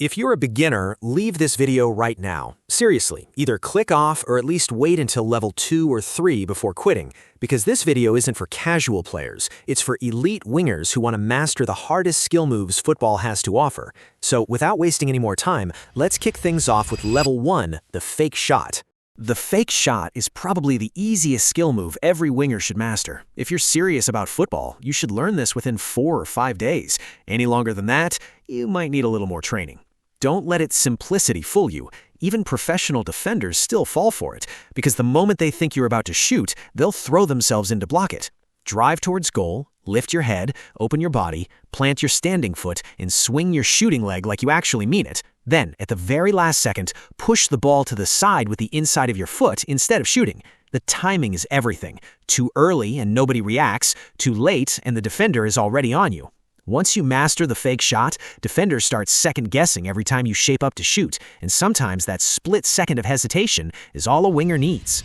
If you're a beginner, leave this video right now. Seriously, either click off or at least wait until level 2 or 3 before quitting, because this video isn't for casual players, it's for elite wingers who want to master the hardest skill moves football has to offer. So without wasting any more time, let's kick things off with level 1, the fake shot. The fake shot is probably the easiest skill move every winger should master. If you're serious about football, you should learn this within 4 or 5 days. Any longer than that, you might need a little more training. Don't let its simplicity fool you. Even professional defenders still fall for it, because the moment they think you're about to shoot, they'll throw themselves in to block it. Drive towards goal, lift your head, open your body, plant your standing foot, and swing your shooting leg like you actually mean it. Then, at the very last second, push the ball to the side with the inside of your foot instead of shooting. The timing is everything. Too early and nobody reacts, too late and the defender is already on you. Once you master the fake shot, defenders start second-guessing every time you shape up to shoot, and sometimes that split second of hesitation is all a winger needs.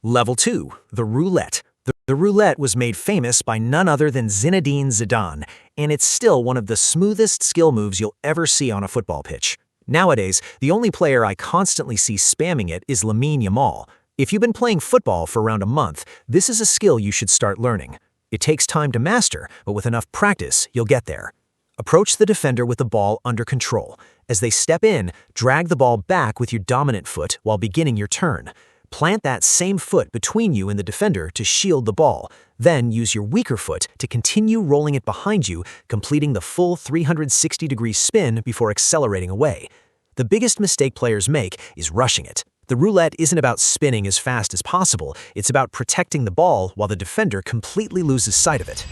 Level 2, the roulette. The roulette was made famous by none other than Zinedine Zidane, and it's still one of the smoothest skill moves you'll ever see on a football pitch. Nowadays, the only player I constantly see spamming it is Lamine Yamal. If you've been playing football for around a month, this is a skill you should start learning. It takes time to master, but with enough practice, you'll get there. Approach the defender with the ball under control. As they step in, drag the ball back with your dominant foot while beginning your turn. Plant that same foot between you and the defender to shield the ball. Then use your weaker foot to continue rolling it behind you, completing the full 360-degree spin before accelerating away. The biggest mistake players make is rushing it. The roulette isn't about spinning as fast as possible, it's about protecting the ball while the defender completely loses sight of it.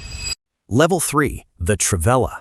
Level 3, the Trivela.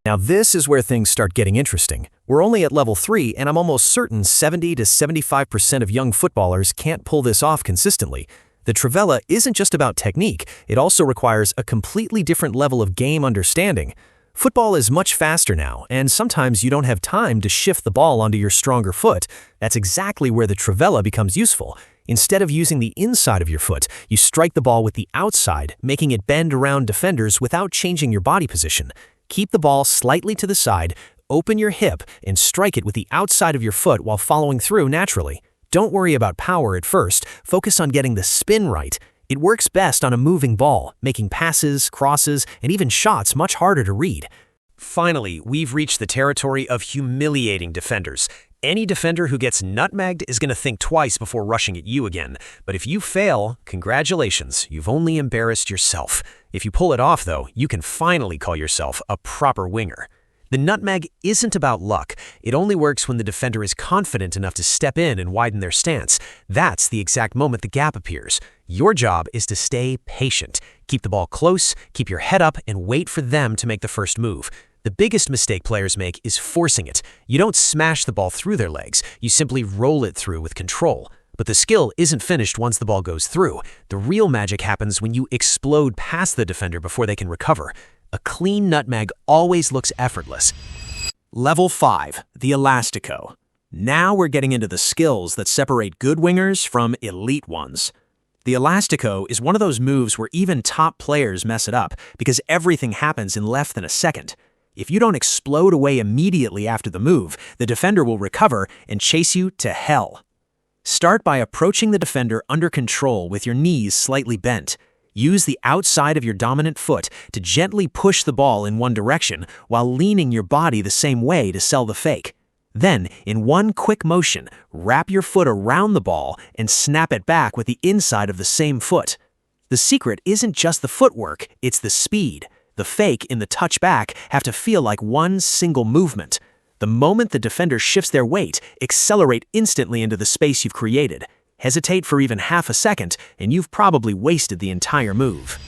Now this is where things start getting interesting. We're only at level 3 and I'm almost certain 70 to 75% of young footballers can't pull this off consistently. The Trivela isn't just about technique, it also requires a completely different level of game understanding. Football is much faster now, and sometimes you don't have time to shift the ball onto your stronger foot. That's exactly where the Trivela becomes useful. Instead of using the inside of your foot, you strike the ball with the outside, making it bend around defenders without changing your body position. Keep the ball slightly to the side, open your hip, and strike it with the outside of your foot while following through naturally. Don't worry about power at first, focus on getting the spin right. It works best on a moving ball, making passes, crosses, and even shots much harder to read. Finally, we've reached the territory of humiliating defenders. Any defender who gets nutmegged is going to think twice before rushing at you again. But if you fail, congratulations, you've only embarrassed yourself. If you pull it off, though, you can finally call yourself a proper winger. The nutmeg isn't about luck. It only works when the defender is confident enough to step in and widen their stance. That's the exact moment the gap appears. Your job is to stay patient. Keep the ball close, keep your head up, and wait for them to make the first move. The biggest mistake players make is forcing it. You don't smash the ball through their legs, you simply roll it through with control. But the skill isn't finished once the ball goes through. The real magic happens when you explode past the defender before they can recover. A clean nutmeg always looks effortless. Level 5, the Elastico. Now we're getting into the skills that separate good wingers from elite ones. The Elastico is one of those moves where even top players mess it up because everything happens in less than a second. If you don't explode away immediately after the move, the defender will recover and chase you to hell. Start by approaching the defender under control with your knees slightly bent. Use the outside of your dominant foot to gently push the ball in one direction while leaning your body the same way to sell the fake. Then, in one quick motion, wrap your foot around the ball and snap it back with the inside of the same foot. The secret isn't just the footwork, it's the speed. The fake and the touchback have to feel like one single movement. The moment the defender shifts their weight, accelerate instantly into the space you've created. Hesitate for even half a second, and you've probably wasted the entire move.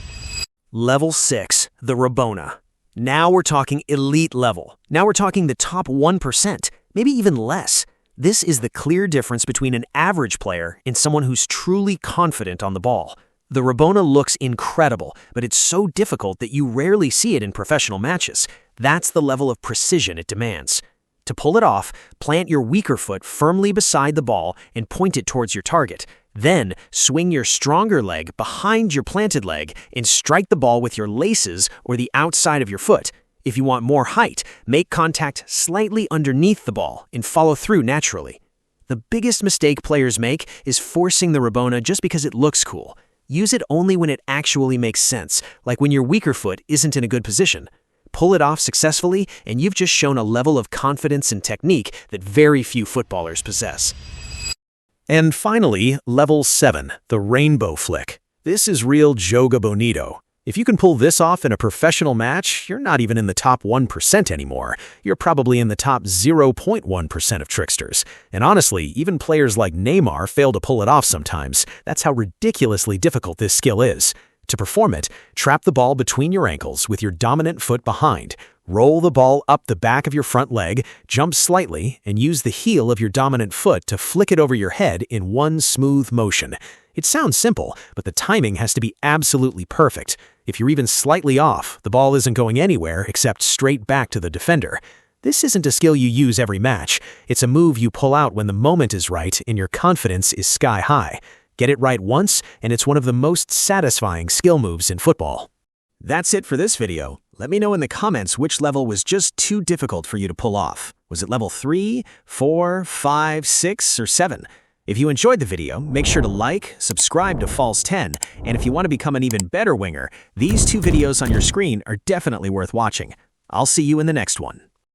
Level 6, the Rabona. Now we're talking elite level. Now we're talking the top 1%, maybe even less. This is the clear difference between an average player and someone who's truly confident on the ball. The Rabona looks incredible, but it's so difficult that you rarely see it in professional matches. That's the level of precision it demands. To pull it off, plant your weaker foot firmly beside the ball and point it towards your target. Then, swing your stronger leg behind your planted leg and strike the ball with your laces or the outside of your foot. If you want more height, make contact slightly underneath the ball and follow through naturally. The biggest mistake players make is forcing the Rabona just because it looks cool. Use it only when it actually makes sense, like when your weaker foot isn't in a good position. Pull it off successfully, and you've just shown a level of confidence and technique that very few footballers possess. And finally, level 7, the rainbow flick. This is real joga bonito. If you can pull this off in a professional match, you're not even in the top 1% anymore. You're probably in the top 0.1% of tricksters. And honestly, even players like Neymar fail to pull it off sometimes. That's how ridiculously difficult this skill is. To perform it, trap the ball between your ankles with your dominant foot behind. Roll the ball up the back of your front leg, jump slightly, and use the heel of your dominant foot to flick it over your head in one smooth motion. It sounds simple, but the timing has to be absolutely perfect. If you're even slightly off, the ball isn't going anywhere except straight back to the defender. This isn't a skill you use every match. It's a move you pull out when the moment is right and your confidence is sky high. Get it right once, and it's one of the most satisfying skill moves in football. That's it for this video. Let me know in the comments which level was just too difficult for you to pull off. Was it level 3, 4, 5, 6, or 7? If you enjoyed the video, make sure to like, subscribe to False 10, and if you want to become an even better winger, these 2 videos on your screen are definitely worth watching. I'll see you in the next one.